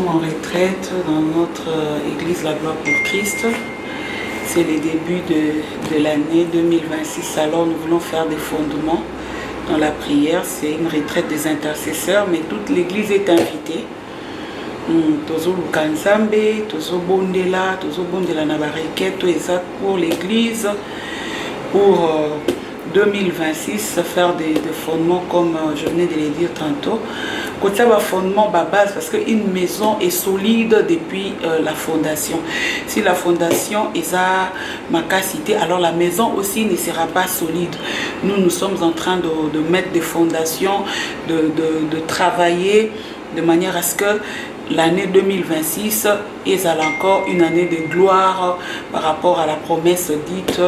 sommes en retraite dans notre église La Gloire pour Christ. C'est le début de l'année 2026, alors nous voulons faire des fondements dans la prière. C'est une retraite des intercesseurs, mais toute l'église est invitée. Tozo Lukanzambe, Tozo Bondela, Nabareketo, et ça pour l'église, pour 2026, faire des fondements comme je venais de le dire tantôt. Quand ça va fondement, base, parce qu'une maison est solide depuis la fondation. Si la fondation est à ma capacité, alors la maison aussi ne sera pas solide. Nous sommes en train de mettre des fondations, de travailler de manière à ce que l'année 2026 est encore une année de gloire par rapport à la promesse dite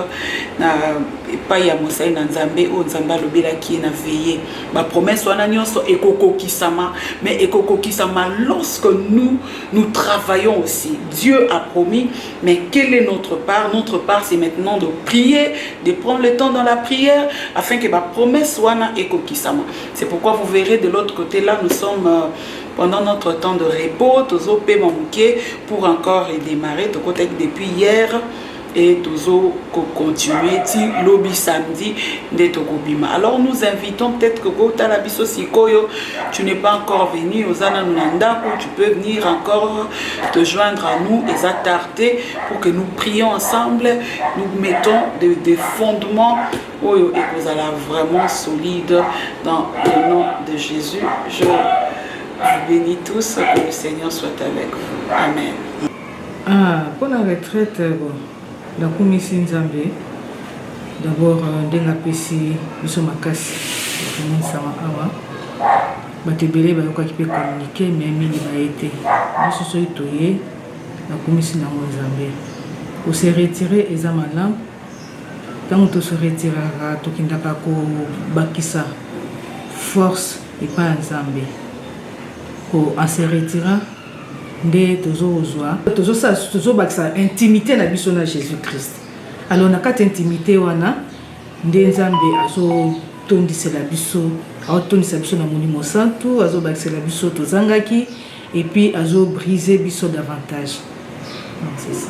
pas ya Mosai na Nzambe o Nzamba lobela qui na veillé. Ma promesse wana nyonso ekoko kisama, mais ekoko kisama lorsque nous travaillons aussi. Dieu a promis, mais quelle est notre part? Notre part, c'est maintenant de prier, de prendre le temps dans la prière afin que ma promesse wana ekoko kisama. C'est pourquoi vous verrez de l'autre côté là, nous sommes pendant notre temps de repos, Tozo Pemamouké pour encore redémarrer depuis hier et Tozo continuer lobby samedi de Tokobima. Alors nous invitons peut-être que Talabiso Sikoyo, tu n'es pas encore venu aux Anananda, où tu peux venir encore te joindre à nous et s'attarder pour que nous prions ensemble, nous mettons des fondements et vous allez vraiment solide dans le nom de Jésus. Je vous bénis tous, que le Seigneur soit avec vous. Amen. Pour la retraite, la commission Nzambe, d'abord, Ndenga Pessi, Biso Makasi, la Sama Awa, Batebele, Bayoka qui peut communiquer, mais Mili Baïté. Nous sommes toyés, la commission Nzambe. Pour se retirer, Ezamalam, quand on se retirera, Tokindaka ko Bakisa, force et pas Nzambe. En se retirant, toujours intimité na biso na Jésus-Christ. Alors na kati intimité wana nzambe azo tondisela biso, tondisela biso na monimo santu, azo bakisela biso tozangaki et puis azo briser biso davantage. Donc c'est ça.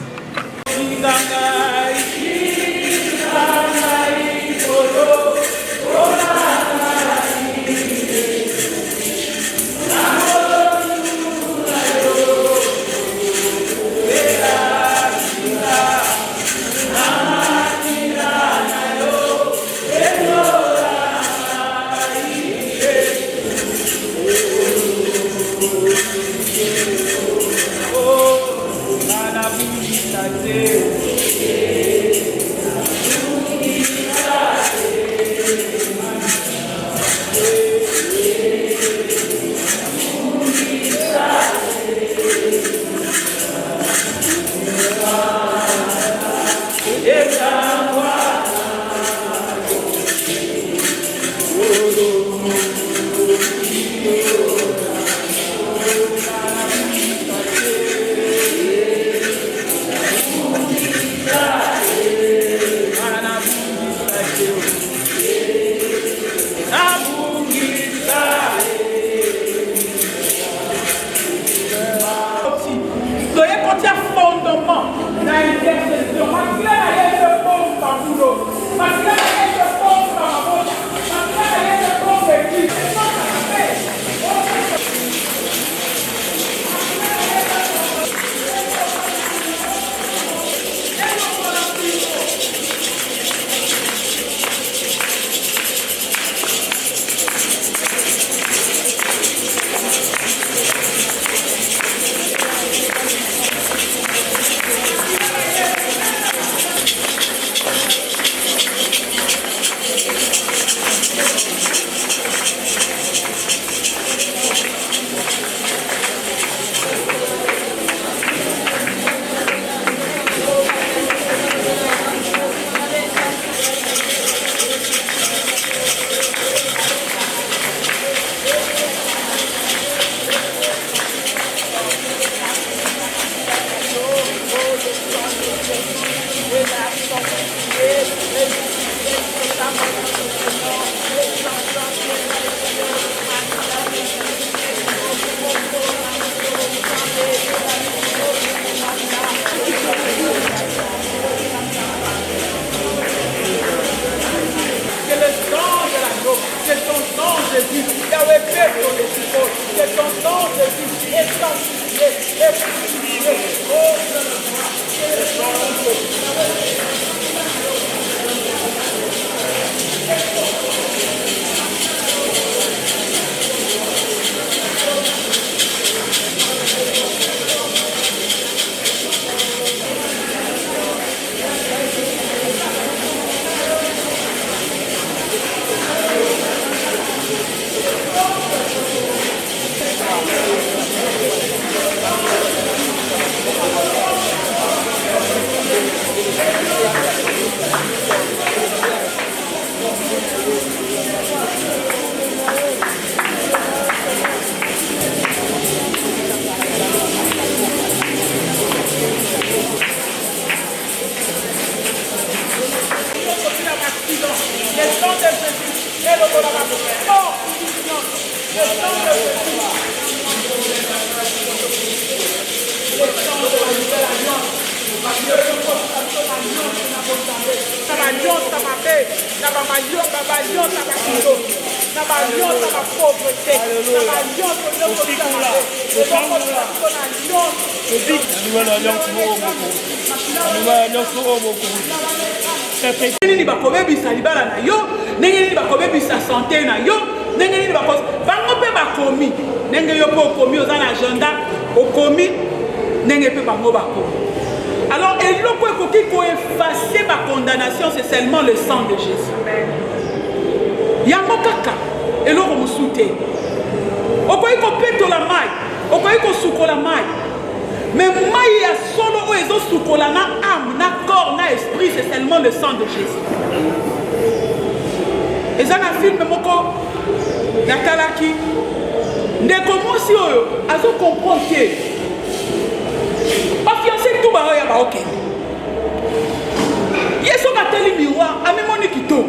Nini bakobebisa libala na yo, ndenge nini bakobebisa santé na yo, ndenge nini bango mpe bakomi ndenge yo mpe okomi oza na agenda okomi ndenge mpe bango bakomi. Alors eloko ekoki koeffacer ma condamnation, c'est seulement le sang de Jésus. Yango kaka eloko mosusu te. Okoki kopetola mai, okoki kosukola mai, mais mai ya solo oyo ezosukola na âme, na corps, na esprit, c'est seulement le sang de Jésus. Eza na film moko natalaki ndeko mosi oyo azo comprendre ke bafiancé tout baoyo ya baokende ye soki ateli miroir amemoni kitoko,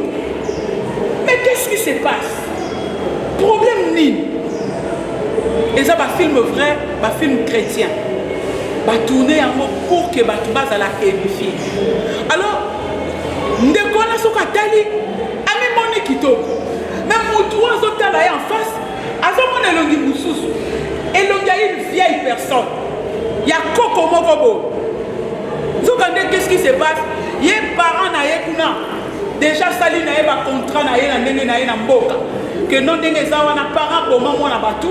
mais qu'est-ce qui se passe? Problème nini? Eza bafilm vrai, bafilm chrétien batourne yango pour que bato bazala édifié. Alors ndeko wana soki atali amemoni kitoko, mais mutu azotala ye en face azomona elongi mosusu, elongi ya une vieille personne ya koko moko bo. Zoka nde qu'est-ce qui se passe? Ye parent na ye kuna déjà sali na ye ba contrat na ye na ndenge na ye na mboka que non ndenge eza wana parent boma mwana batu.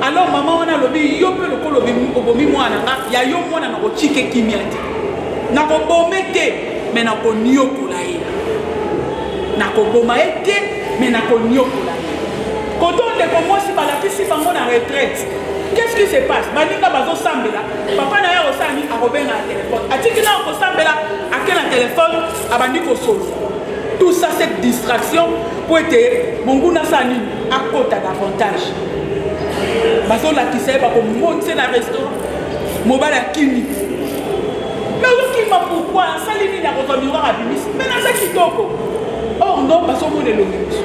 Alors maman wana lobi yo pe lokolo obomi mwana nga ya yo mwana na kochike kimia te na kobome te mais na koniokola ye na koboma ye te mais na koniokola ye koto ndeko mwasi balakisi bango na retraite. Qu'est-ce qui se passe? Baninga bazo sambela papa na ye osani akobenga na téléphone atiki na kosambela akela téléphone abandi kosolo. Tout ça cette distraction pour être monguna sani akota davantage. Bazolakisa ye bakomonte na restaurant mobile akini, mais ozokima pourquoi asali nini akozwa miroir abimisi mais naza kitoko. Or non bazomona elongi mosu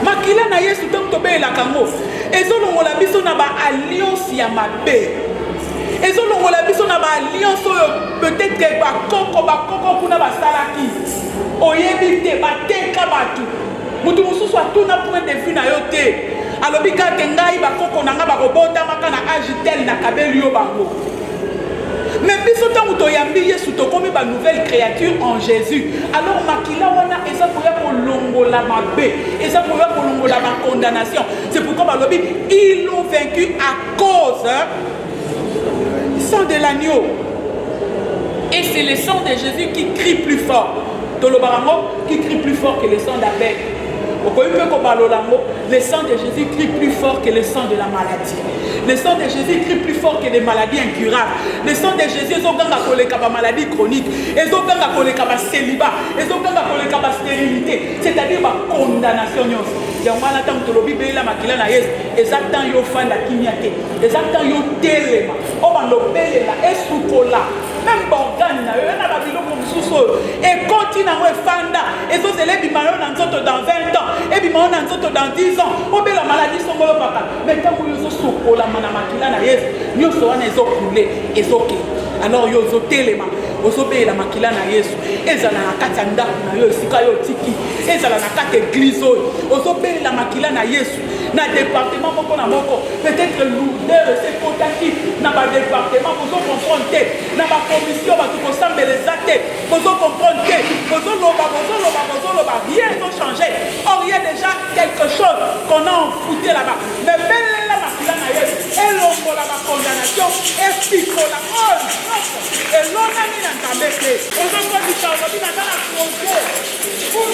makila na Yesu ntango tobeyelaka yango ezolongola biso na baalliance ya mabe, ezolongola biso na baalliance oyo peut-être bakoko kuna basalaki oyebi te bateka bato mutu mosusu atuna point de vue na yo te. alobi kaka ngai bakoko na nga bakobotamaka na age tel na kabeli yo bango. Mais biso tango toyambi Yesu tokomi ba nouvelle créature en Jésus. Alors makila wana eza koya kolongola mabe, eza koya kolongola ba condamnation. C'est pourquoi balobi ils l'ont vaincu à cause du sang de l'agneau. Et c'est le sang de Jésus qui crie plus fort. Tolobarango qui crie plus fort que le sang d'Abel. Le sang de Jésus crie plus fort que le sang de la maladie. Le sang de Jésus crie plus fort que les maladies incurables. Le sang de Jésus est une maladie chronique. Est une célibat. Est une stérilité. C'est-à-dire une condamnation. Il y a un temps que le Bible est exactement yo fanda kinyate. Exactement yo telema. Obalobela esukola. Même organe na yo na ba biloko mususu et continue na fanda ezo zelebi mayo na nzoto dans 20 ans et bi mayo na nzoto dans 10 ans obela maladie songolo paka mais tant que yo sukola mana makila na Yesu nyoso wana ezo couler ezoke. Alors yo zo telema ozobela makila na Yesu ezala na kati ya ndako na yo esika yo tiki ezala na kati église oyo ozobela makila na Yesu na département moko na moko peut-être lourdeur c'est potaki na ba département vous confronter na ba commission ba tout kosambela ezate vous comprendre que vous loba rien n'a changé. Or il y a déjà quelque chose qu'on a enfouté là-bas. Mais belle la makila na Yesu elongo la ba condamnation explique la et l'on a mis dans ta bête. On va pas dire ça, on va dire dans la frontière. Pour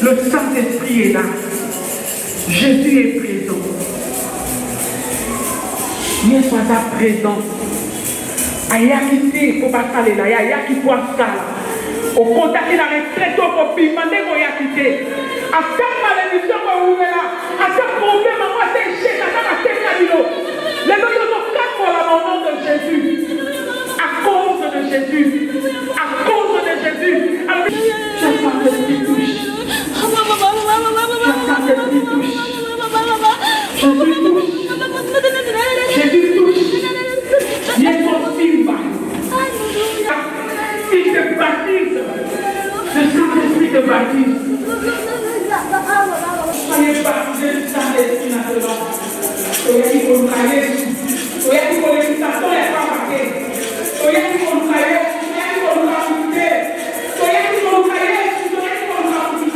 Le Saint-Esprit est là. Jésus est présent. Il soit présent. Ayakité pour passer là, ayaki pour ça. Au contact la retraite au pimandé pour yakité. À cette malédiction pour vous là, à ce problème à moi c'est échec, à ça c'est cabilo. Les deux sont quatre pour la nom de Jésus. À cause de Jésus. À cause de Jésus. Alors, je sens que tu touches. Jésus touche. Il est possible. Il te baptise. Le Saint-Esprit te baptise. Soyez baptisés du Saint-Esprit maintenant. Soyez qui vous travaillez. Soyez qui vous les mutations et pas marquées. Soyez qui vous travaillez. Soyez qui vous rapportez. Soyez qui vous travaillez. Soyez qui vous rapportez.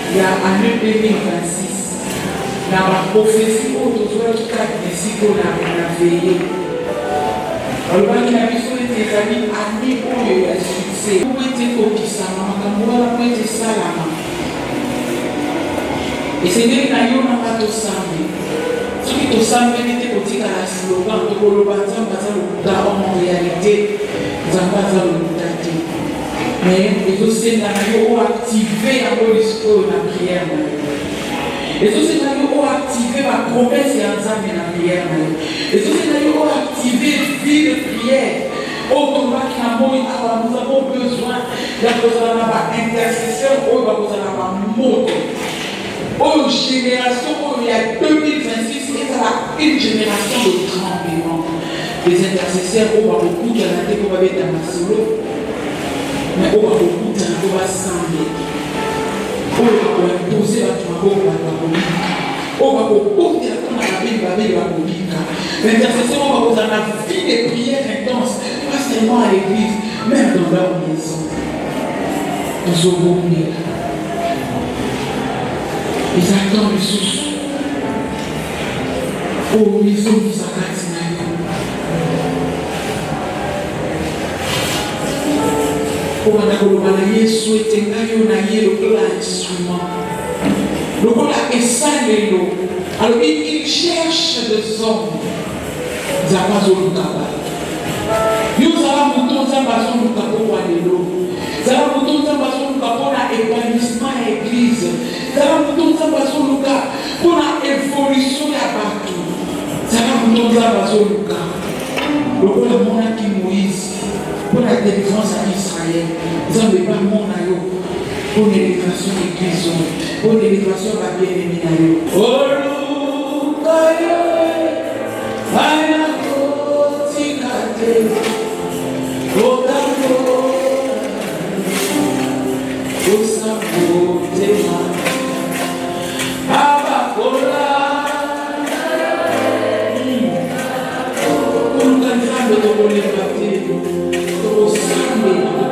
Il y a année 2026, dans la prophétie autour de 4 disciples qu'on a veillé. On va dire à des amis, année pour le succès. se po ete kokisama makambo wana po ete esalama esengeli na yo na nga tosambe soki tosambeli te kotikala slogan tokoloba nzambe aza lokuta en réalité nzambe aza lokuta te mais ezosenga na yo oactive yango lisikoyo na priere na yo ezosenga yo oactive bapromese ya nzambe na priere na yo ezosenga yo oactive vie de priere oyo tolobaki na moi awa nous avons besoin ya kozala na baintercesseur oyo bakozala na bamoto oyo génération oyo ya 2026 ezala une génération de tremblement des intercesseurs oyo bakokutana te po babeta masolo mais oyo bakokutana po basambe oyo bakoimpose bato maboko bato bakolika oyo bakokotela mpona babeli bakolika l'intercesseur oyo bakozala na vie de prière intense pas seulement à l'église même dans leur maison tozobongela ezalaka lisusu oyo ezongisa kati na yo obanda koloba na yesu ete ngai yo na ye lokola instrument lokola esalelo alobi il cherche des hommes nzambe azoluka bato yo ozala moto nzambe azoluka mpokwa lelo zala moto nzambe azoluka mpona épanouissement ya église zala moto nzambe azoluka mpona évolution ya bato zala moto nzambe azoluka lokola amonaki moïse mpona délivrance ya israel nzambe bamona yo mpona élévation ya église mpona élévation ya babienemi na yo oluka yo ayakotika te otango osabotema abakola oluka nzambe tokolemba te tokosambela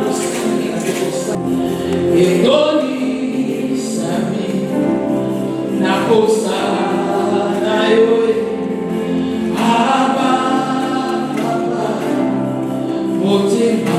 etonisami na posa na yo abapapa motema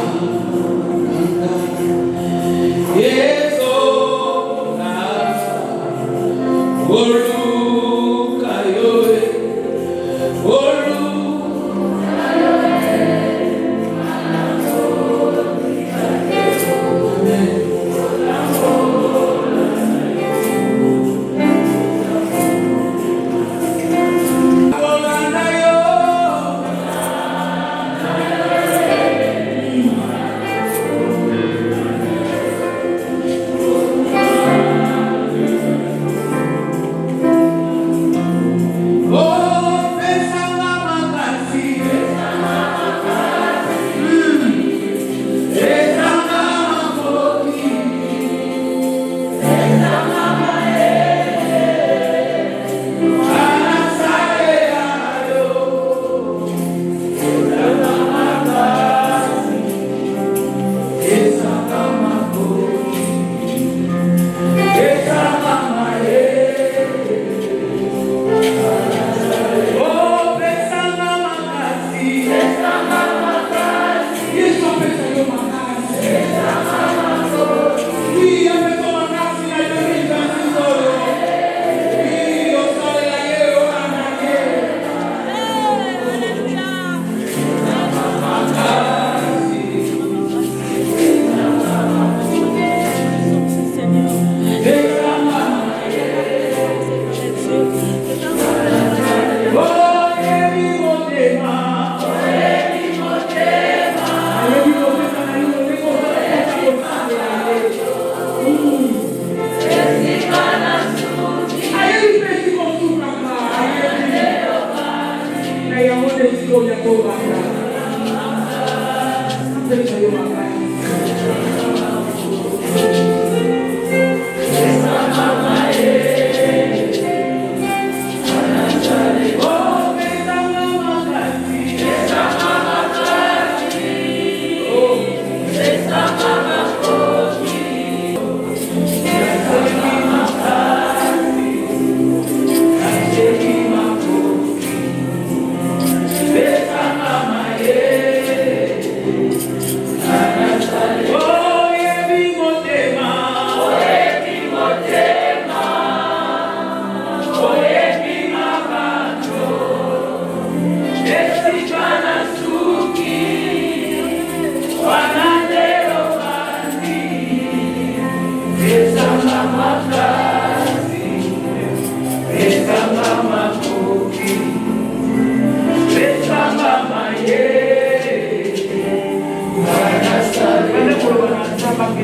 Thank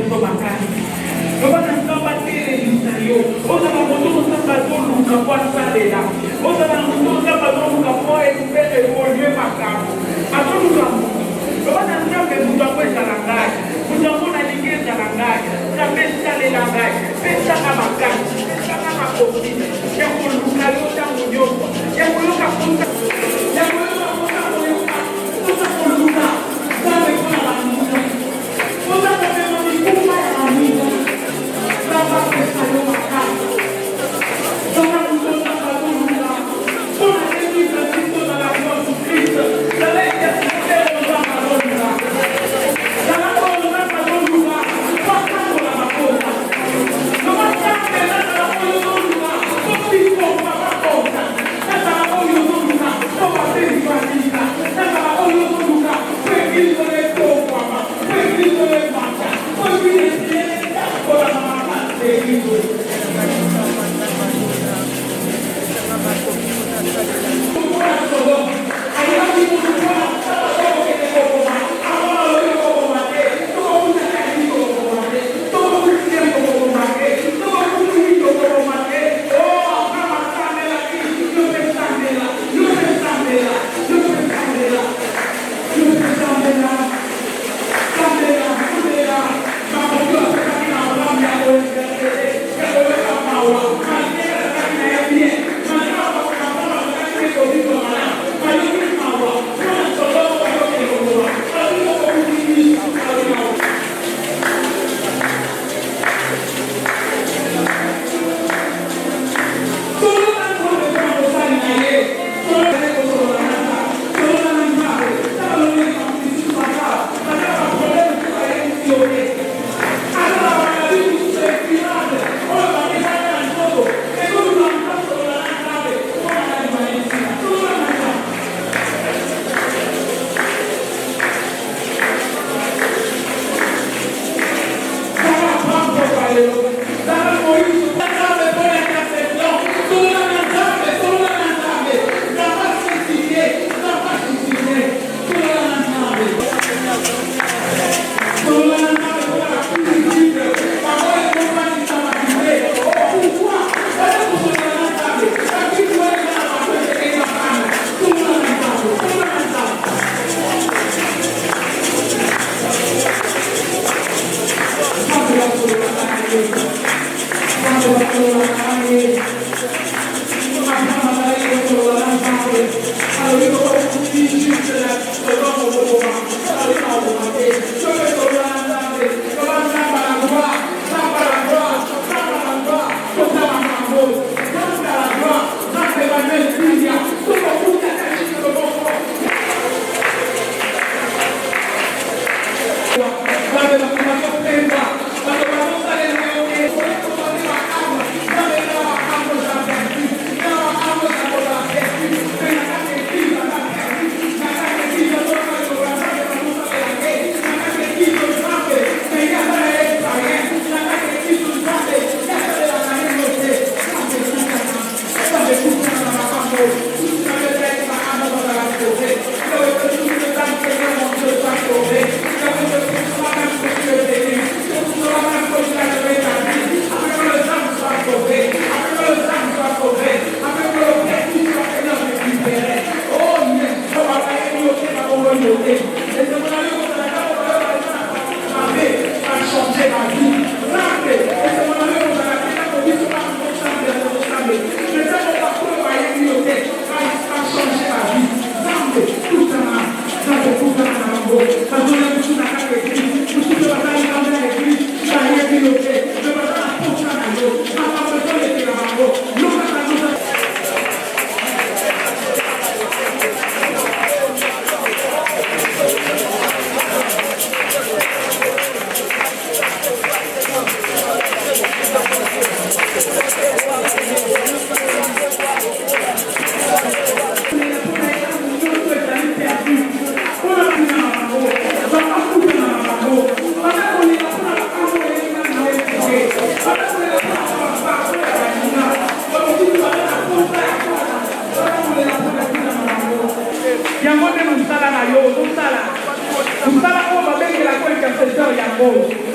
you. trésor yango.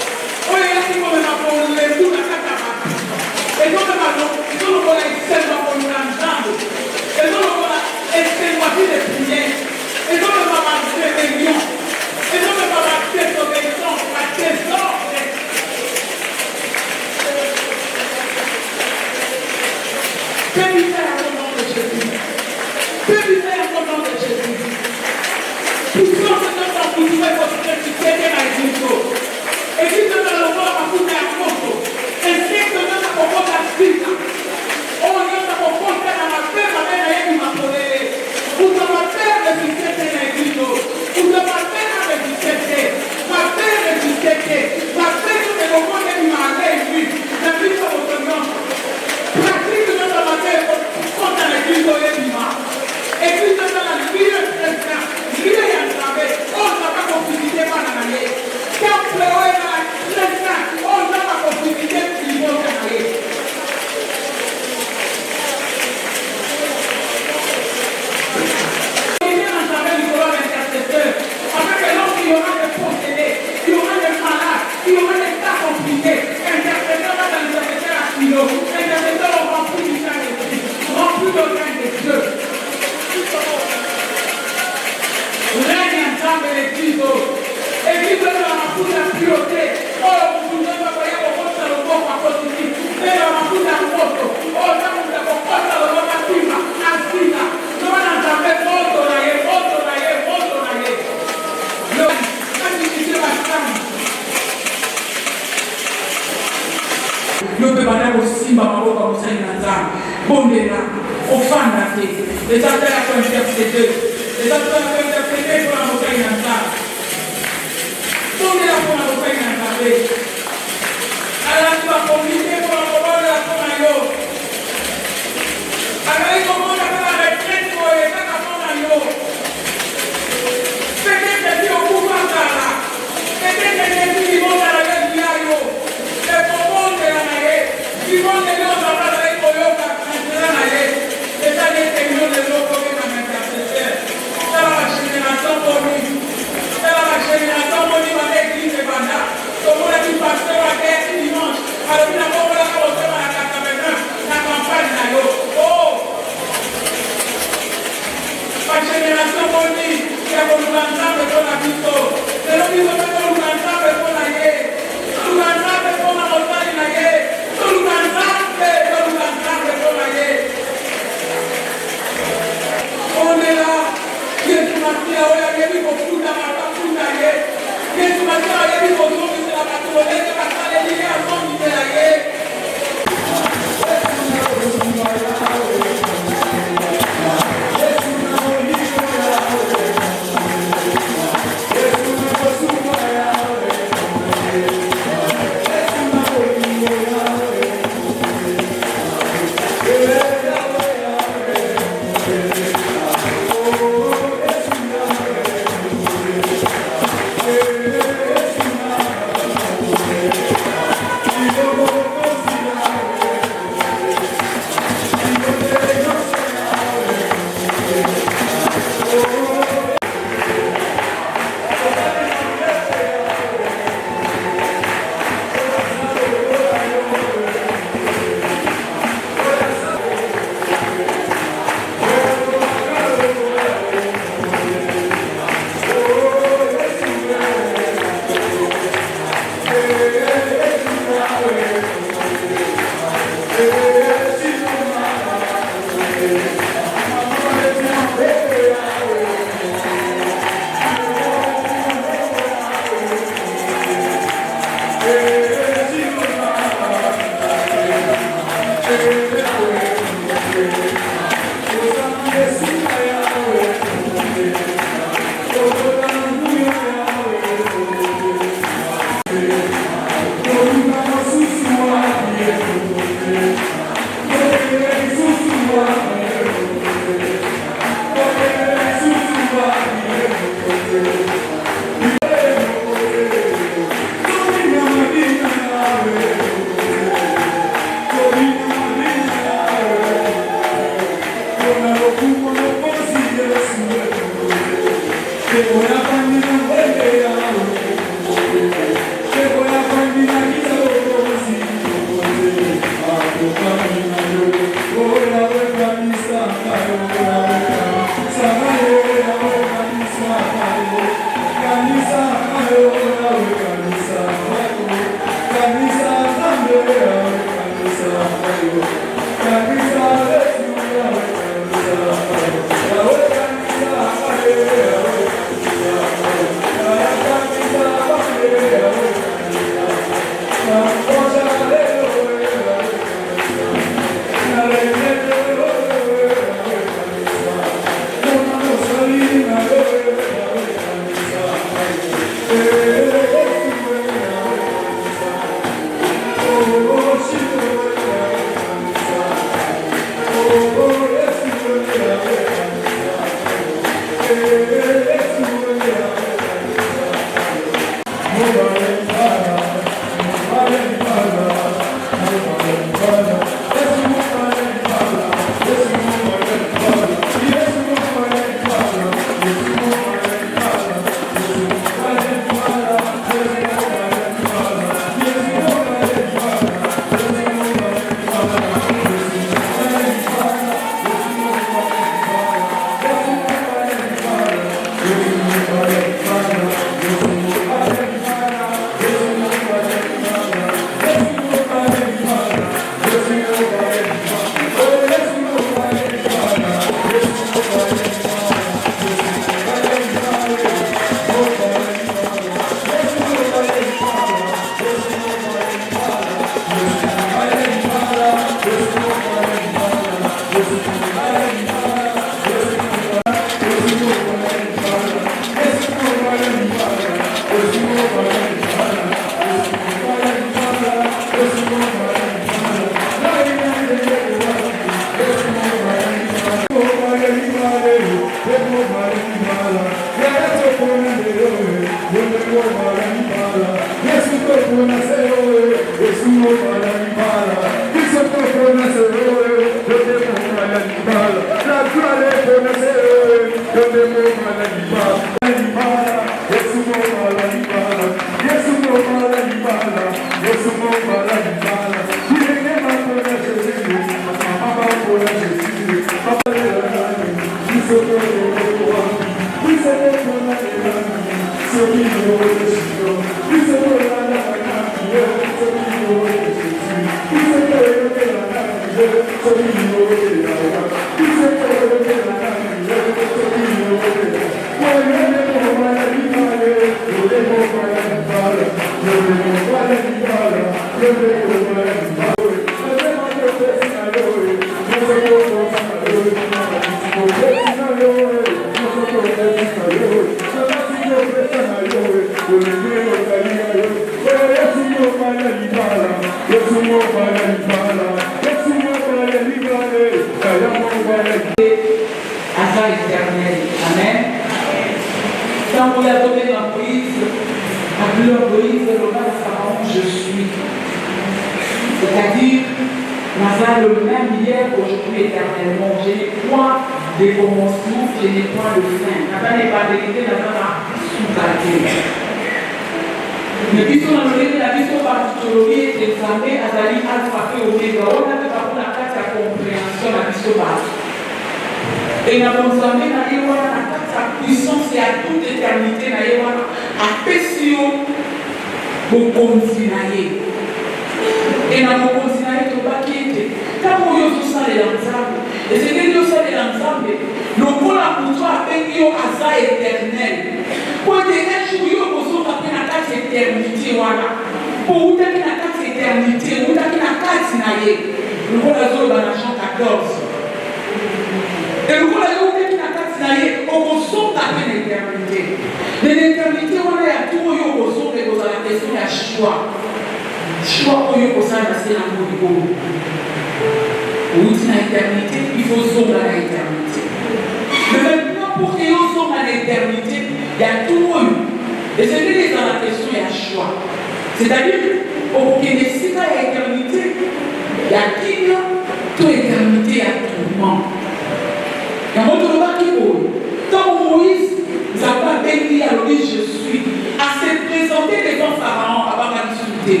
Zaba béni à l'objet je suis. À se présenter devant Pharaon avant la discuter.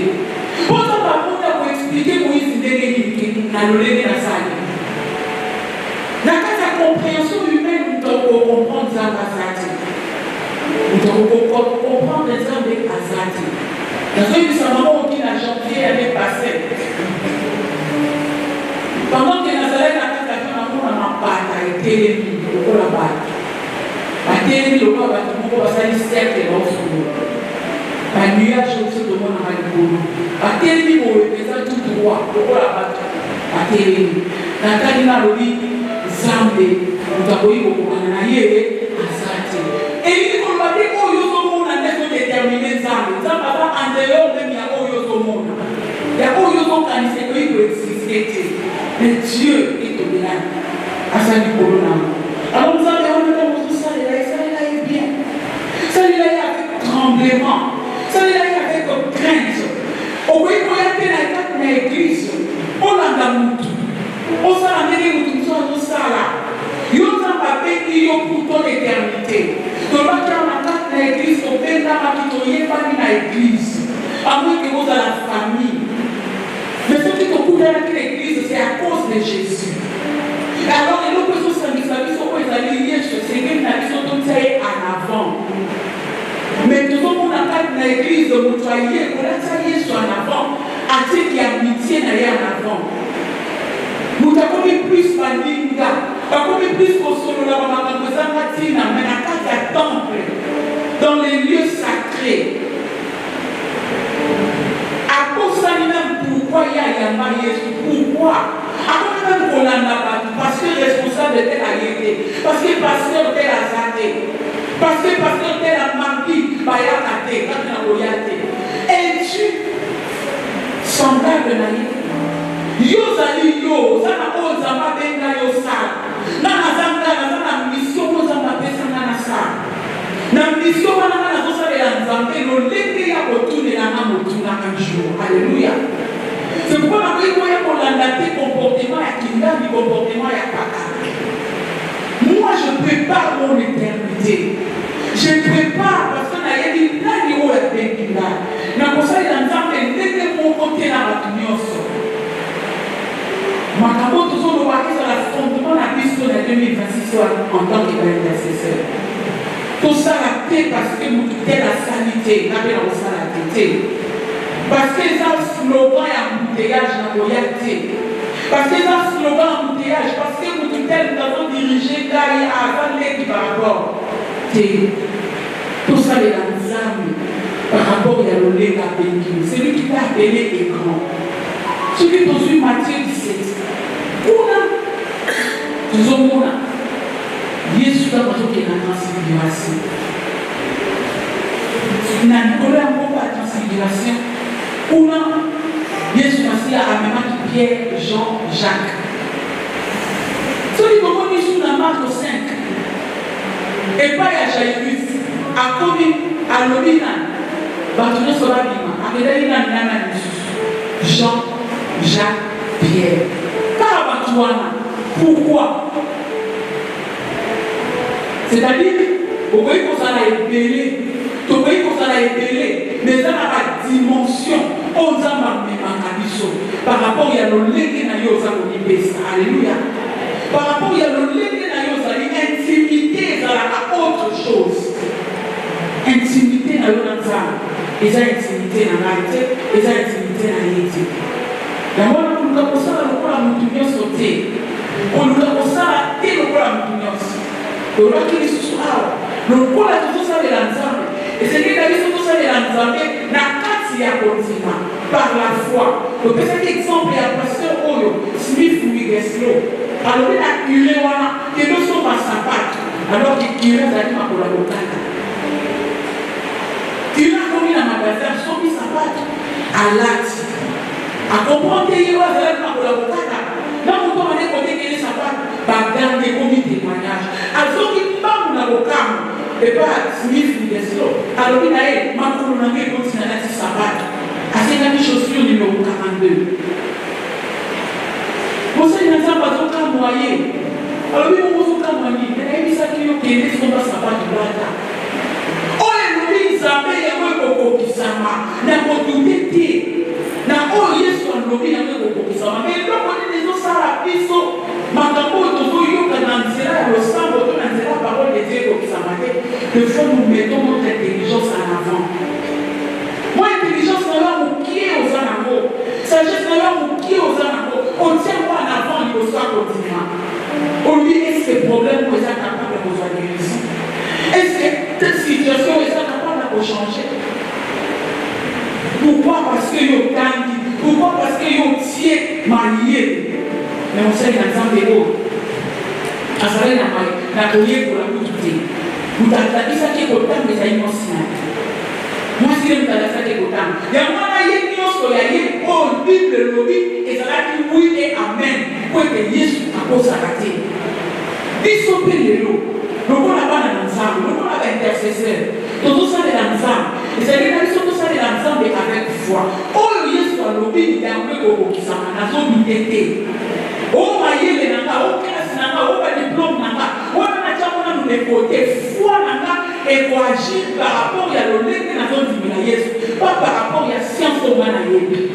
Pour ça, par contre, pour expliquer Moïse n'a l'olé de la salle. Dans la compréhension humaine, nous devons comprendre Zaba Zati. Nous devons comprendre les hommes de Azati. Dans ce que sa maman qui la janvier avait passé. Pendant que Nazareth a fait la vie, on n'a pas été au là-bas. Bateli le roi va salir cercle dans son dos. Un nuage au-dessus de moi dans le boulot. Bateli pour représenter tout droit, le roi là-bas. Bateli. Nathalie n'a pas dit Zambé. Nous avons eu au Cananaïe à Zati. Et il dit qu'on va dire oh yo son monde a été déterminé Zambé. Zambé va en dehors de mi a oh yo son monde. Il y a oh yo son canissé qui peut exister. Mais Dieu est au delà. À sa vie pour l'homme. Alors nous avons dit ça est bien. Ça est avec tremblement. Ça est avec crainte. Au bout de l'église, on a d'amour. On s'en a donné tout ça là. Yo n'a pas béni pour ton éternité. Donc là, quand on a l'église, on fait la qui pas dans l'église. À moins que vous avez la famille. Mais ce qui te coûte dans l'église, c'est à cause de Jésus. Alors, les autres personnes qui sont liées sur ces gens qui sont tous en avant. Mais tout le monde dans l'église, vous voyez, vous êtes en avant, à ce qui a amitié en avant. Nous avons plus Maninga, nous avons plus Kosolo, nous avons mais à quatre temples, dans les lieux sacrés. À cause de même, pourquoi il y a un mariage? Pourquoi? Même qu'on a parce que le responsable de tel a été, parce que le pasteur tel a zaté, parce que le pasteur tel a marqué, bah il a raté, quand il a royauté. Et tu, semblable à yo zali yo, ça n'a pas zamba benga yo ça. Na zamba mission ko zamba pesa na ça. Na mission na zo ça ya nzambe no lenge ya kotunela na motuna un jour. Alléluia. C'est pourquoi on a pris pour l'andaté comportement à Kinda, du comportement à Kaka. Moi, je prépare mon éternité. Je prépare parce qu'on a dit là, il y a des Kinda. N'a pas ça, il y a un temps que dès mon côté là, va tenir ça. Ma capote, tout ça, on va voir la fondement de la mission de 2026 en tant qu'intercesseur. Tout ça, la paix parce que nous quittons la sanité, la paix dans la sanité. Parce que ça slogan et embouteillage dans la royauté. Parce que ça slogan et embouteillage, parce que nous avons dirigé Gaïa avant l'aide par rapport. Tout ça est dans les âmes par rapport à l'olé d'Abenki. Celui qui t'a appelé est grand. Celui qui t'a vu Matthieu 17. Nous avons Jésus a dit qu'il y a une transfiguration. Il n'a pas de transfiguration. Ou non, Jésus a amené Pierre, Jean, Jacques. Celui qui est sur la marque 5, et pas à Jairus, a commis à l'Olina, Batoune Solabima, à Médaïna Nana Jean, Jacques, Pierre. Pas Batouana. Pourquoi? C'est-à-dire, vous voyez qu'on s'en a ébellé. Vous voyez qu'on s'en a ébellé. Mais ça n'a pas de dimension. On s'en va même en cabisso. Par rapport à l'olé na yo ça alléluia. Par rapport à l'olé na yo ça intimité ça la autre chose. Intimité na yo ça. Et ça intimité na réalité, et ça intimité na réalité. La moi nous avons ça le quoi nous devons sauter. On nous avons ça et le quoi nous devons. Le roi qui est sous le quoi la tout ça de l'ensemble. Et c'est que David tout ça de l'ensemble na katia continua par la foi. Le petit exemple est un pasteur Oyo Smith Wigeslo. Alors il a curé wana que nous sommes à sapat. Alors qu'il curé d'ailleurs pour la botana. Curé a commis la magasin sont mis sapat à l'acte. À comprendre qu'il y a pour la botana. Dans mon temps on est côté que les sapat bagarre des commis témoignage. Alors qu'il parle dans le camp. Et pas Smith Wigeslo. Alors il a eu ma colonie continue à la sapat. C'est la chaussure numéro 42. Vous savez, il n'y a pas de moyen. Alors, oui, on vous a moyen. Mais il y a des gens qui ont sa part de blada. kokokisama na kodute te na oyo Yesu alobi yango kokokisama mais eloko nini ezosala biso makambo oyo tozoyoka na nzela ya losambo to na nzela ya parole de Dieu ekokisama te il faut nous mettons notre intelligence en avant. Moi intelligence na yo mokie oza nango sagesse na yo mokie oza nango otie ngo en avant liboso ya kodima oyebi est-ce que problème oyo eza capable kozwa guérison. Est-ce que cette situation est capable de changer? Pourquoi? Parce que yo tangi. Pourquoi? Parce que yo tie marié. Mais on sait dans Zambéo. Azalé na koye pour la boutique. Vous t'attendez ça qui est autant des émotions. Moi si je m'attends ça qui est autant. Il y a moi là y a sur la y oh Bible lobby et ça là qui oui et amen. Pour que Jésus a posé sa raté. Dissoper les lots. Donc on n'a pas d'ensemble, donc on a intercesseur. Tout ça est ensemble. Et c'est-à-dire que tout ça est ensemble avec foi. Oh Jésus a lobby il y a un peu qui s'en a zone d'unité. Oh maïe les nanga, oh classe nanga, oh diplôme nanga, oh na chama nous les côtés foi nanga et pour agir par rapport à l'honnête dans zone du Jésus, pas par rapport à la science au manaïe.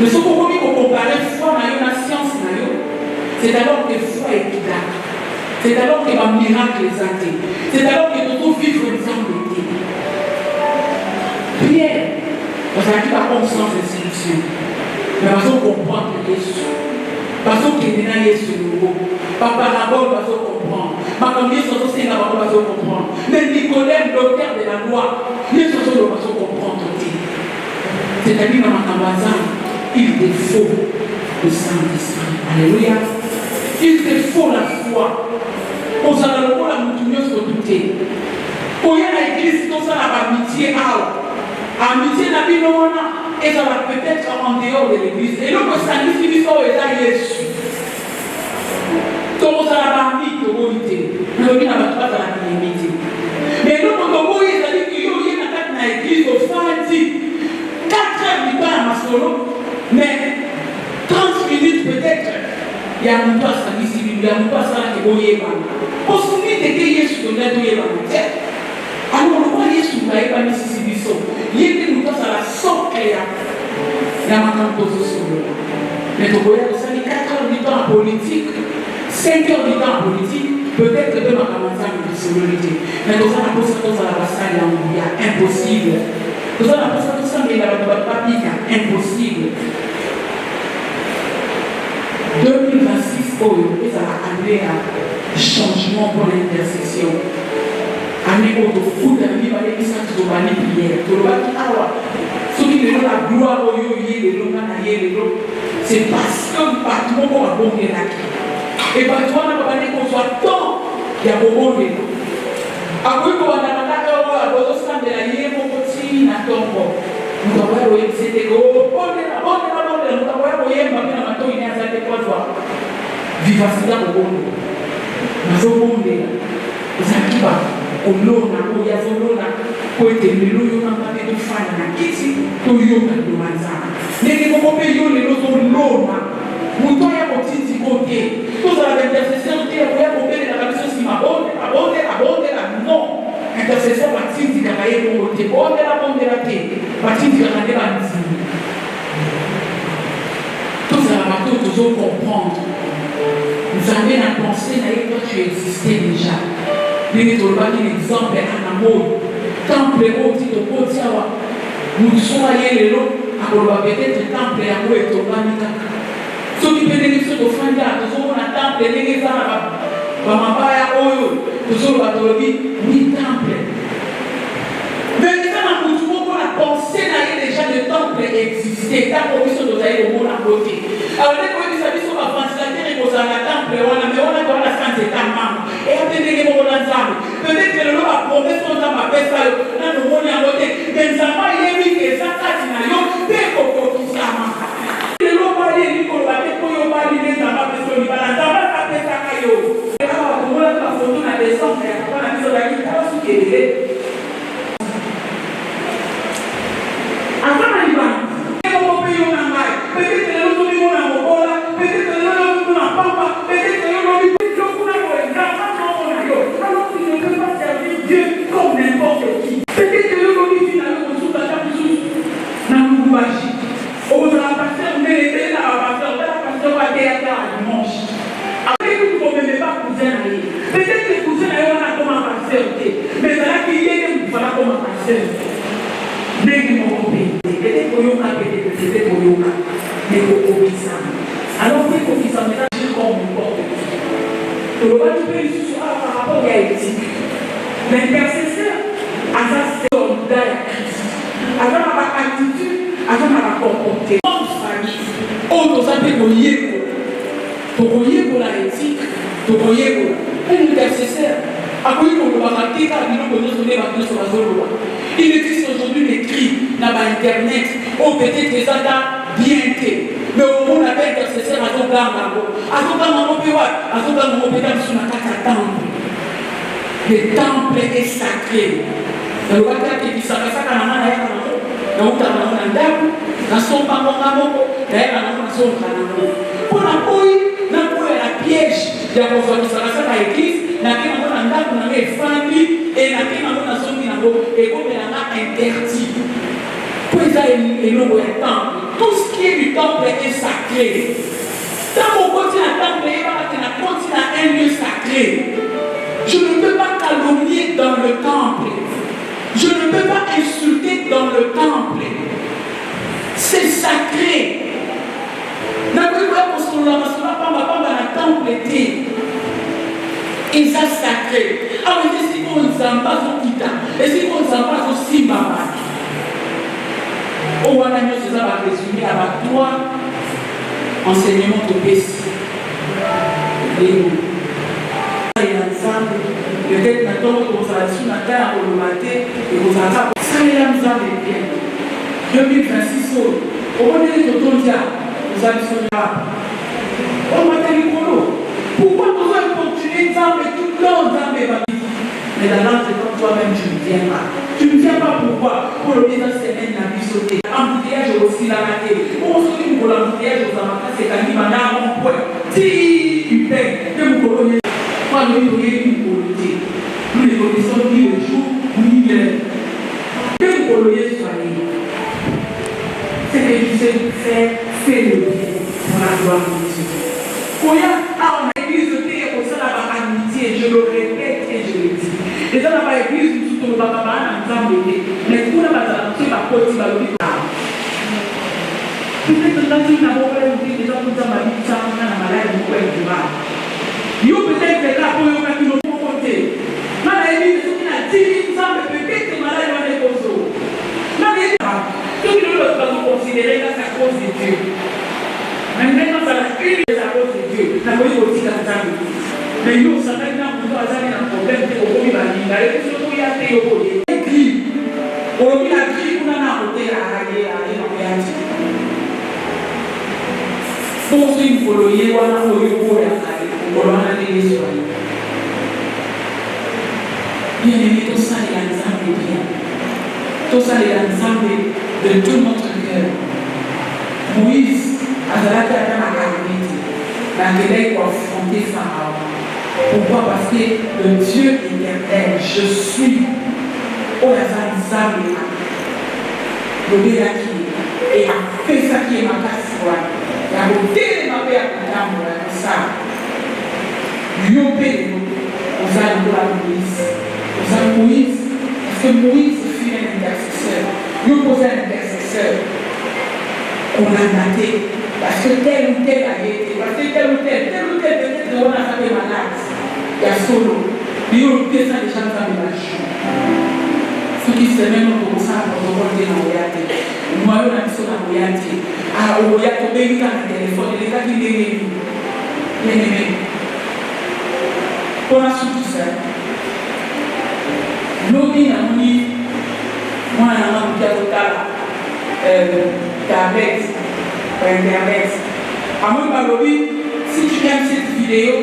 Mais ce qu'on peut comparer foi na la science na yo, c'est alors que foi est équitable. C'est alors que ma miracle est atteint. C'est alors que nous pouvons vivre ensemble. Pierre, parce qu'il a conscience des solutions. Mais parce qu'on comprend que Jésus. Parce qu'on est dans Jésus nouveau. Par parabole, parce qu'on comprend. Par comme Jésus, c'est la parole, parce qu'on comprend. Mais Nicodème, docteur de la loi, Jésus, parce qu'on comprend tout. C'est-à-dire, dans ma campagne, il te faut le Saint-Esprit. Alléluia. Il te faut la foi. On s'en a le rôle à nous sur douter. Pour y aller à l'église, tout ça a amitié à amitié n'a pas de et ça va peut-être en dehors de l'église. Et donc, ça nous dit ça est Jésus. Tout ça a amitié, tout le monde n'a pas de amitié. Mais donc, on doit dire qu'il y a une attaque dans l'église au fin de 4 heures du temps à ma solo, mais 30 minutes peut-être. Il y a un peu ça ici, il y a un peu ça qui est boyé. Parce que nous sommes Jésus qui est boyé. Alors, on voit Jésus qui est boyé ici, il y a une chose à la sorte qu'il y a. Il y a un peu de choses. Mais tu vois, ça dit 4 heures du temps en politique, 5 heures du temps en politique, peut-être que demain, on va commencer à une personnalité. Mais tout ça, on a posé tout ça à la salle, il y a impossible. Tout ça, on a posé tout ça, mais il y a pas impossible. 2026, ça va amener à changement pour l'intercession. Amener au foot, amener à l'église, à la prière. Celui qui est la gloire, c'est parce que partout on va bon là. Et partout on va aller qu'on soit tant, il y a beaucoup de gens. Après qu'on va dans la heure, on va se de la ligne, on va se na tombo. Nous avons eu c'était go, vivacité au monde. Nazomonde. Zakiba, olona, oyazolona, koete lelo yo na mate de fana na kiti, to yo na domanza. Nenge mokope yo lelo zolona. Muto ya kotiti kote. To za la intercession te ya kopele na kabiso si mabonde, la non. Intercession batindi kakaye kote, bonde la te. Batindi kakaye la nzini. Tout ça va toujours comprendre. Vous avez la pensée, toi tu existais déjà. Nous avons un exemple à Namor. Temple au titre de Potiawa. Nous sommes allés à peut-être temple à Namor et Tobanika. Ceux qui bénéficient de Fanda, nous sommes un temple et les Arabes. Bamabaya Oyo, nous sommes à Tolobi, oui, temple. Mais quand on a pensé déjà le temple existait, tant qu'on puisse nous aller au monde à côté. Alors, les gens qui sont en France, la terre est au temple, mais on a dans la santé tellement. Et après, les gens ensemble. Peut-être que le lot a promis son temps à faire ça, dans le monde à côté. Mais ça va y aller, que ça, ça, c'est un yon, dès qu'on peut tout ça. Le lot va aller, il faut aller, pour y aller, les gens va faire ça, il va faire ça, caillou. Et là, on va la photo, on a des sons, on a mis sur la guitare, on a mis Dieu comme n'importe qui. pasteur. N'est-ce pas peut-être pour Yoka, peut-être pour Yoka, mais pour Obisa. Alors, c'est pour qu'ils s'en mettent comme une porte. Le roi du pays par rapport à l'éthique. L'intercesseur a sa soldat à Christ. Avec ma attitude, avec ma comportement de famille. On nous a fait pour la éthique, pour un intercesseur. Il existe aujourd'hui des cris dans Internet, ou peut-être des attaques bien été. Mais au monde avec intercesseur, à ton gamin, le temple est sacré. Le roi qui s'est pour la piège de la église, la famille et la et comme elle a interdit. Tout ce qui est du temple est sacré. Dans mon côté, la temple est un lieu sacré. Je ne peux pas calomnier dans le temple. Je ne peux pas insulter dans le temple. C'est sacré. Et ça sacré. Alors, si on zamba au kita, et si on zamba au simba, on va résumer à trois enseignements de PC. Peut-être maintenant que vous allez sur la terre pour le matin et vous allez ça est là, vous allez bien. 2026, au moment de l'automne, vous allez sur la on va t'aller pour l'eau. Pourquoi vous allez continuer d'enlever tout l'eau d'enlever? Mais la langue, c'est comme toi-même, tu ne viens pas. Tu ne viens pas pourquoi? Pour le bien semaine, la vie sautée. Embouteillage aussi la raté. On se dit pour l'embouteillage aux amateurs, c'est qu'à l'Imana, on peut. Si tu payes, que vous coloniez. Moi, nous, nous, nous les connaissons ni le jour, ni l'heure. Que vous coloniez soyez. C'est que tu sais faire le bien pour la gloire de Dieu. Quand il y a en église, au sein de la amitié, je le répète et je le dis. Et dans la église, nous sommes dans la mais pour la base, c'est la côte, c'est la vie. Peut-être que dans une abordée, des gens qui ont dit ça, on a la maladie, on peut être du mal. Yo peut-être que là, pour eux, qui nous font compter. Dans l'église, ceux qui ont 10 000 ans, peut-être que malade va les causes. Dans l'église, ceux qui ne peuvent pas nous considérer que c'est à cause de Dieu. Maintenant, ça a une des causes de Dieu. La police aussi dans ta vie. Mais nous, ça fait un problème de l'eau, il va dire, il faut que y ait des eaux. L'église, aujourd'hui, la grille, on a côté à aller dans les antiques. Pour ceux qui veulent y aller, on a l'église. Bien aimé, tout ça est ensemble bien. Tout ça est ensemble de tout notre cœur. Moïse, à la calamité, la guerre pour affronter Pharaon. Pourquoi? Parce que le Dieu éternel, je suis au hasard le Béla qui et a fait ça qui est ma casse. Il a voté ma paix à la dame, ça. Yopé, on a la Moïse. On a Moïse, parce que Moïse fut un intercesseur. Nous posons un intercesseur. On a daté. Parce que tel ou tel a été, parce que tel ou tel, peut-être on a fait malade. Il y a solo. Mais on peut ça déjà dans la chute. Ceux qui se mettent dans le sang pour remonter dans le yate. Moi, on a mis ça dans le yate. Ah, on y a tombé une carte de téléphone, les gars qui viennent. Bien-aimé. Pour la suite, ça. Nous, qui avons dit, moi, on a un Internet. À mon avis, si tu aimes cette vidéo,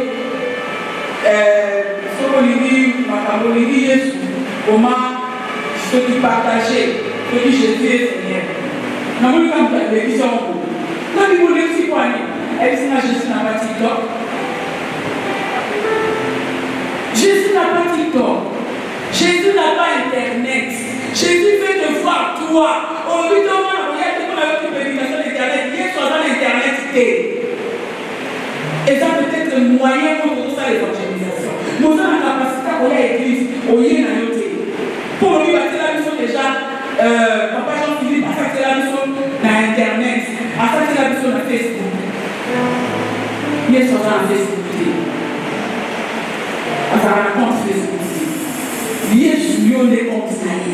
comment ceux qui partageaient, ceux qui jetaient, Seigneur. Nous avons une télévision. Nous avons une télévision. Jésus n'a pas TikTok. Jésus n'a pas TikTok. Jésus n'a pas Internet. Jésus veut te voir toi. Au lieu de voir, regarde comment avec une prédication d'Internet, il est dans l'Internet. Et ça peut être le moyen pour tout ça l'évangélisation. Nous avons la capacité à l'église, au lieu de pour lui, la mission de déjà papa Jean-Philippe asaki la biso na internet, asaki la biso na Facebook. Yesu aza na Facebook te. Azala na compte Facebook te. Yesu yo nde compte na ye.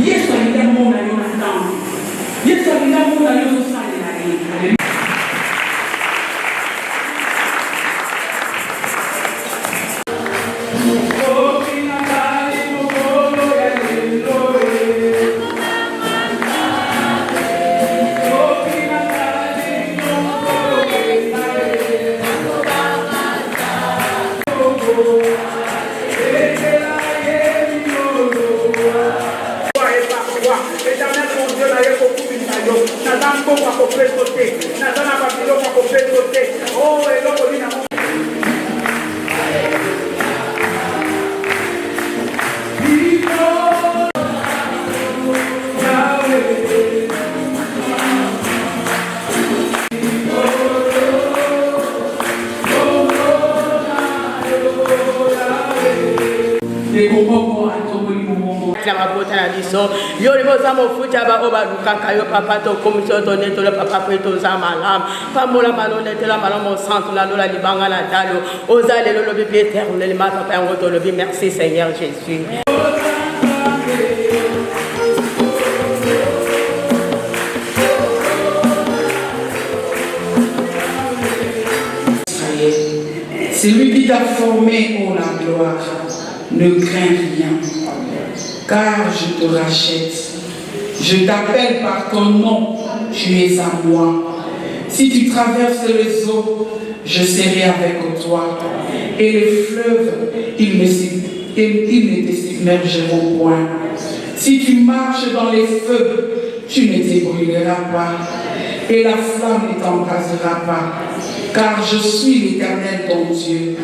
Yesu alingi amona yo na ntango. Yesu alingi amona yo ozosalela ye. Yo le bosa mo fucha ba oba lukaka yo papa to commission to neto le papa preto za malam pamola malone te la malam au centre la lola libanga la dalo oza le lobi éternel ma papa ngoto lobi merci Seigneur Jésus. C'est lui qui t'a formé, oh la gloire, ne crains rien, car je te rachète. Je t'appelle par ton nom, tu es à moi. Si tu traverses les eaux, je serai avec toi. Et les fleuves, ils ne te submergeront point. Si tu marches dans les feux, tu ne te brûleras pas. Et la flamme ne t'embrasera pas. Car je suis l'Éternel ton Dieu,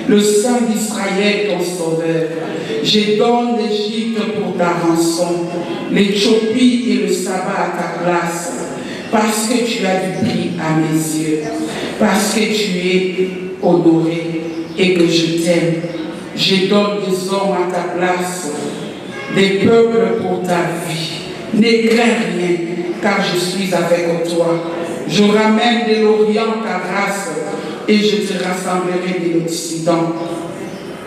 le Saint d'Israël ton Sauveur. Je donne l'Égypte pour ta rançon, l'Éthiopie et le sabbat à ta place, parce que tu as du prix à mes yeux, parce que tu es honoré et que je t'aime. Je donne des hommes à ta place, des peuples pour ta vie. Ne crains rien, car je suis avec toi. Je ramène de l'Orient ta race et je te rassemblerai de l'Occident.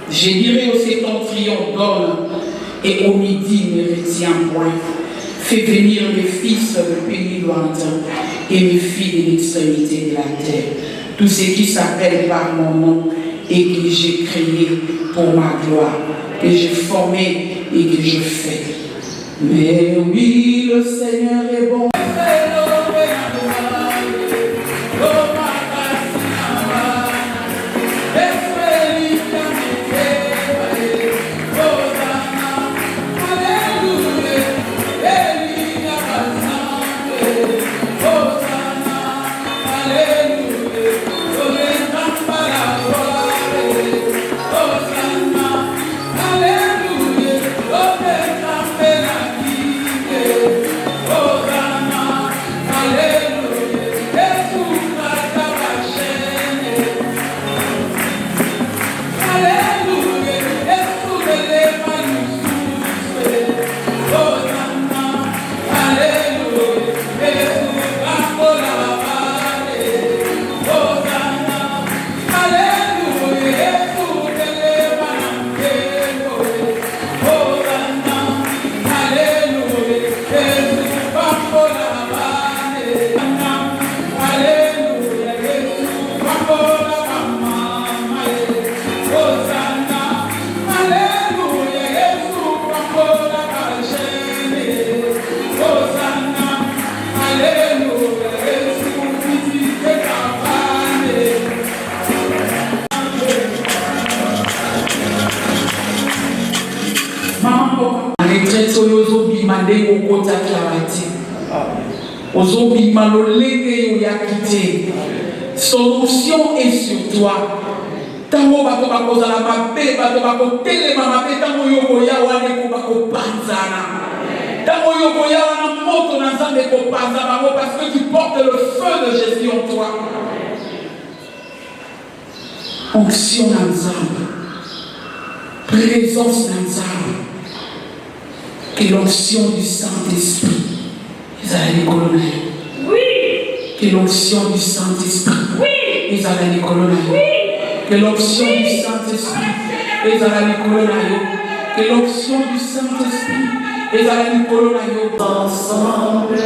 Je dirai au septentrion donne et au midi ne retiens point. Fais venir mes fils de pays lointain et mes filles de l'extrémité de la terre. Tous ceux qui s'appellent par mon nom et que j'ai créé pour ma gloire, que j'ai formé et que je fais. Mais oui, le Seigneur est bon. Solution est sur toi. Tango bako bako zala mabe, bako bako tele mamabe, tango yoko yawa neko bako panzana. Tango yoko yawa na moto na zande ko panzana, parce que tu portes le feu de Jésus en toi. Onction ensemble, présence ensemble, Que l'onction du Saint-Esprit, que l'onction du Saint-Esprit, que l'onction du Saint-Esprit, que l'onction du Saint-Esprit, ensemble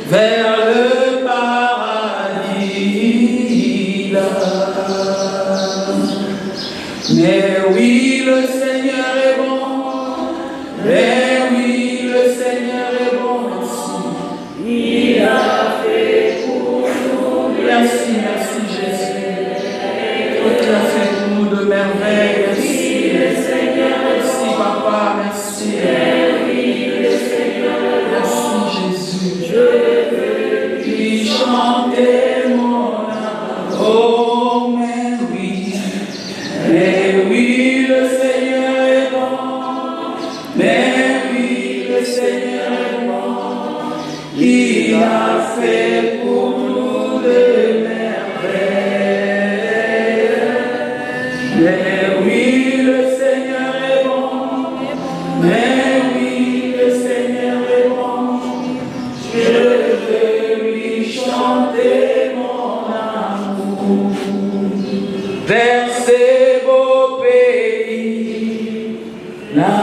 vers le paradis là. Mais oui, le Seigneur est bon. Mais oui, le Seigneur est bon. Il a fait pour nous. Merci, merci Jésus. Toi qui as fait pour nous de merveilles. Merci, le Seigneur. Merci Papa, merci. Oui, le Seigneur. Merci Jésus. Je veux lui chanter mon âme. Oh, mais oui. Mais oui, le Seigneur est bon. Mais oui, le Seigneur est bon. Il a fait pour nous de merveilles. Mais oui, le Seigneur est bon. Mais oui, le Seigneur est bon. Je veux lui chanter mon amour. Vers ces beaux pays, là,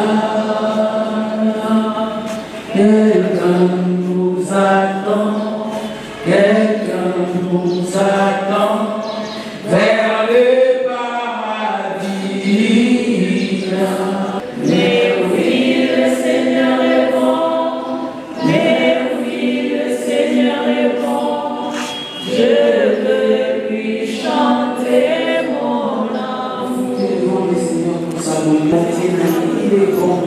quelqu'un nous attend, vers le paradis. Mais oui, le Seigneur est bon, mais oui, le Seigneur est bon, je veux lui chanter mon amour. Il est bon.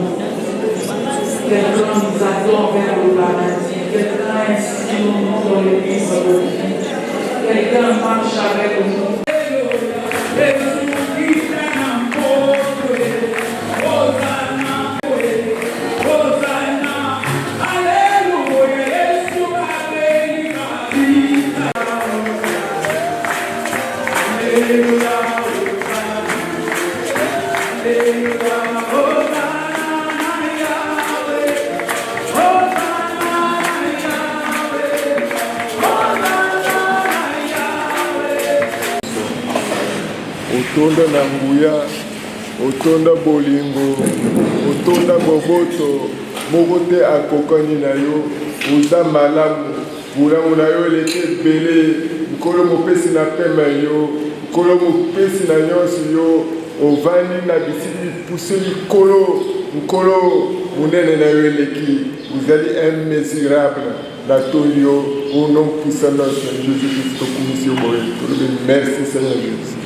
Quelqu'un nous attend vers le paradis. Quelqu'un inscrit nos noms dans le livre de vie. Quelqu'un marche avec nous. Otonda na nguya, otonda bolingo, otonda boboto, mokote akokani na yo, uza malamu, bulamu na yo leke bele, nkolo mopesi na pema yo, nkolo mopesi na nyonso yo, ovani na bisili pousse likolo, nkolo munene na yo leki, vous allez immesurable, na toyo, au nom puissant de Jésus-Christ, merci Seigneur Jésus.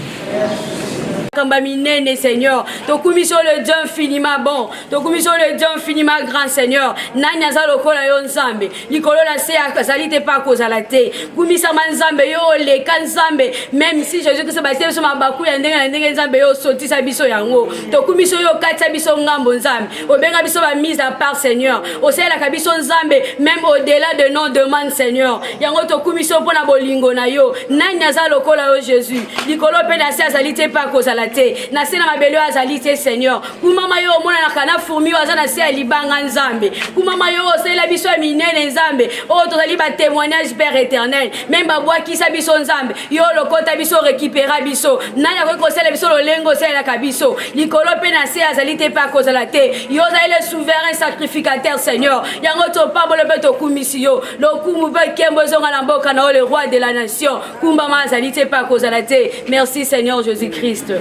Minene, Seigneur, ton commission le Dieu infiniment bon, ton commission le Dieu infiniment grand, Seigneur. Nanya za lokola yo nzambe, likolo la se akazalite pa kozala te. Kumisa manzambe yo le kanzambe, même si Jésus Christ bate so mabaku ya ndenge nzambe yo sotisa biso yango. Ton commission yo katsa biso ngambo nzambe. Obenga biso ba mise à part, Seigneur. Osela ka biso nzambe, même au-delà de nos demandes, Seigneur. Yango ton commission pona bolingo na yo. Nanya za lokola yo Jésus. Likolo pe na se azalite pa kozala na sena mabelo azalite, Seigneur. Kumama yo mona na kana fourmi azana se alibanga nzambe. Kumama yo sela biso minene nzambe. O tozali ba témoignage Père éternel. Même ba bwa kisa biso nzambe. Yo lokota biso récupérer biso. Nanya ko sela biso lolengo sela ka biso. Likolo pe na se azalite pa kozala te. Yo za le souverain sacrificateur, Seigneur. Yango to pa bolo beto kumisio. Lo kumu ba kembo zonga na mboka na le roi de la nation. Kumbama azalite pa kozala te. Merci Seigneur Jésus-Christ.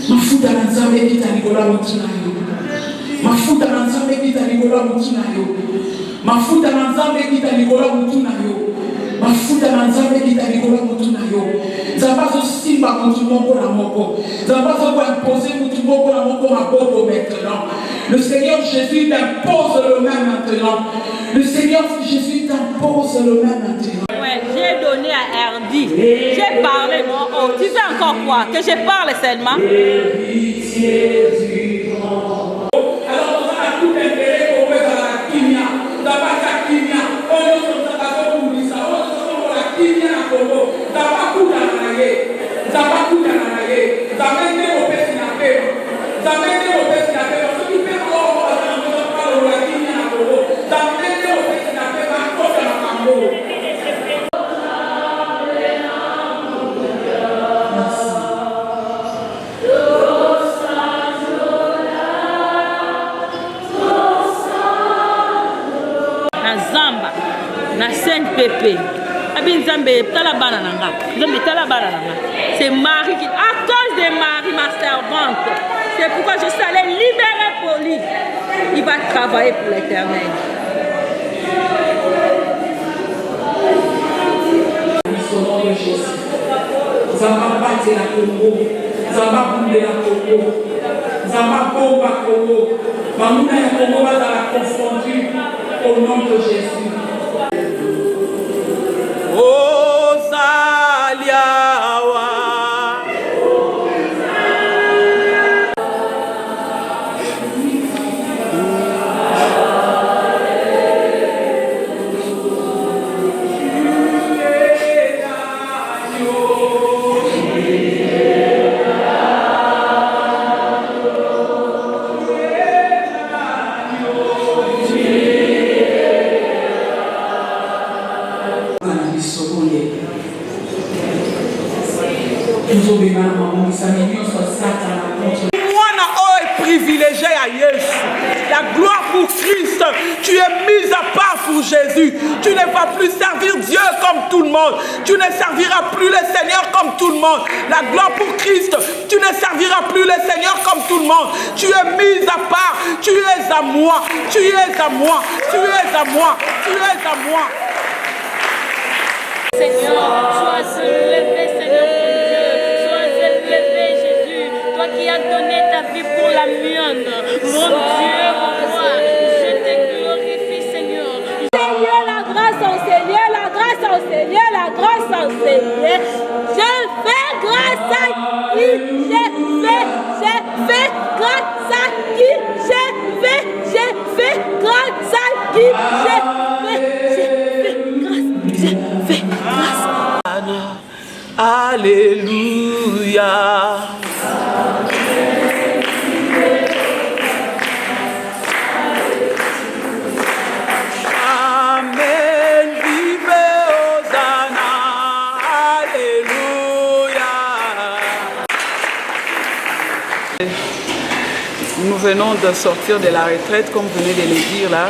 Mafuta na nzambe kita likola mutu na yo. Mafuta na nzambe kita likola mutu na yo. Mafuta na nzambe kita likola mutu na yo. Mafuta na nzambe kita likola mutu na yo. Nzamba zo simba mutu moko na moko. Nzamba zo ko imposer mutu moko na moko maboko maintenant. Le Seigneur Jésus t'impose le même maintenant. Le Seigneur Jésus t'impose le même maintenant. Ouais, j'ai donné à Erdi. J'ai parlé, non? Oh, tu fais encore quoi? Que je parle seulement? na CNPP. C'est Marie qui, à cause de Marie, ma servante, c'est pourquoi je suis allée libérer pour lui. Il va travailler pour l'Éternel. Au nom de Jésus. Zamba bate la Congo, Zamba boule la Congo, Zamba bomba Congo. Mamuna ya Congo va dans la confondue au nom de Jésus. Privilégié à Jésus. La gloire pour Christ. Tu es mise à part pour Jésus. Tu ne vas plus servir Dieu comme tout le monde. Tu ne serviras plus le Seigneur comme tout le monde. La gloire pour Christ. Tu ne serviras plus le Seigneur comme tout le monde. Tu es mise à part. Tu es à moi. Tu es à moi. Tu es à moi. Tu es à moi. Seigneur, sois élevé, Seigneur mon Dieu. Sois élevé, Jésus. Toi qui as donné ta vie pour la mienne. Mon Dieu, mon roi, je te glorifie, Seigneur. Seigneur, la grâce au Seigneur, la grâce au Seigneur, la grâce au Seigneur. Je fais grâce à qui je fais grâce à qui je fais grâce à qui je fais grâce. Alléluia. Amen. Vive Hosanna. Alléluia. Nous venons de sortir de la retraite, comme vous venez de le dire là.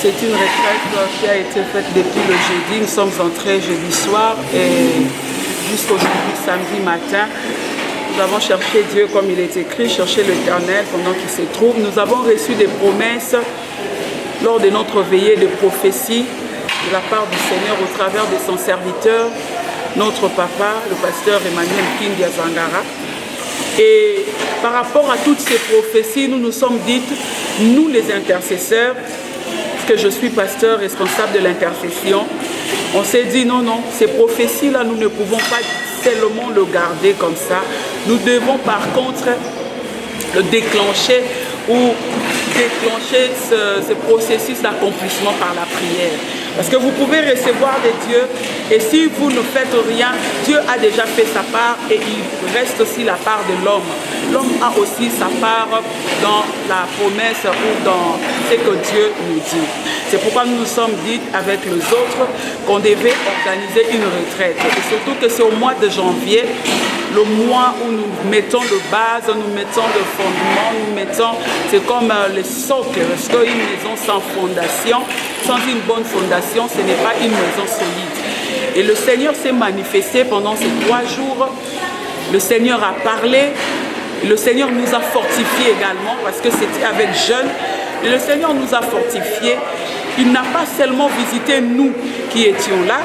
C'est une retraite qui a été faite depuis le jeudi. Nous sommes entrés jeudi soir et jusqu'aujourd'hui, samedi matin, nous avons cherché Dieu comme il est écrit, cherché l'Éternel pendant qu'il se trouve. Nous avons reçu des promesses lors de notre veillée de prophétie de la part du Seigneur au travers de son serviteur, notre papa, le pasteur Emmanuel Kindia Zangara. Et par rapport à toutes ces prophéties, nous nous sommes dites, nous les intercesseurs, que je suis pasteur responsable de l'intercession, on s'est dit non, ces prophéties-là, nous ne pouvons pas seulement le garder comme ça. Nous devons par contre le déclencher ou déclencher ce processus d'accomplissement par la prière. Parce que vous pouvez recevoir de Dieu et si vous ne faites rien, Dieu a déjà fait sa part et il reste aussi la part de l'homme. L'homme a aussi sa part dans la promesse ou dans ce que Dieu nous dit. C'est pourquoi nous nous sommes dit avec les autres qu'on devait organiser une retraite. Et surtout que c'est au mois de janvier, le mois où nous mettons de base, nous mettons de fondement, nous mettons, c'est comme le socle, parce qu'une maison sans fondation, sans une bonne fondation, ce n'est pas une maison solide. Et le Seigneur s'est manifesté pendant ces 3 jours. Le Seigneur a parlé. Le Seigneur nous a fortifiés également parce que c'était avec jeûne. Et le Seigneur nous a fortifiés. Il n'a pas seulement visité nous qui étions là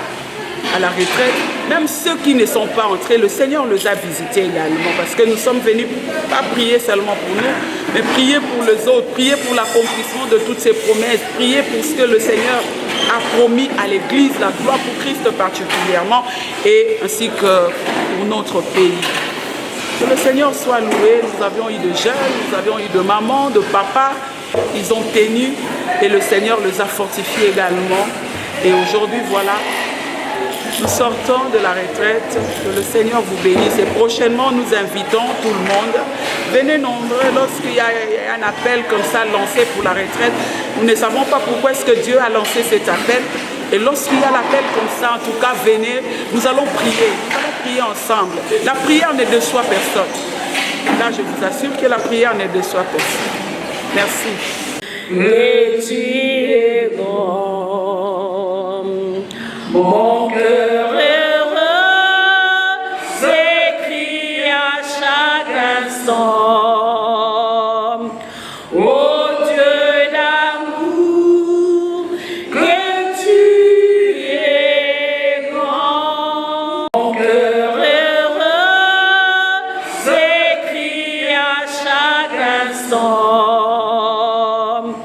à la retraite, même ceux qui ne sont pas entrés, le Seigneur les a visités également parce que nous sommes venus pas prier seulement pour nous, mais prier pour les autres, prier pour l'accomplissement de toutes ces promesses, prier pour ce que le Seigneur a promis à l'Église, la gloire pour Christ particulièrement et ainsi que pour notre pays. Que le Seigneur soit loué. Nous avions eu de jeunes, nous avions eu de mamans, de papas. Ils ont tenu et le Seigneur les a fortifiés également. Et aujourd'hui, voilà, Nous sortons de la retraite, que le Seigneur vous bénisse et prochainement nous invitons tout le monde. Venez nombreux lorsqu'il y a un appel comme ça lancé pour la retraite. Nous ne savons pas pourquoi est-ce que Dieu a lancé cet appel. Et lorsqu'il y a l'appel comme ça, en tout cas, venez, nous allons prier ensemble. La prière ne déçoit personne. Là, je vous assure que la prière ne déçoit personne. Merci. Et tu es bon, mon cœur.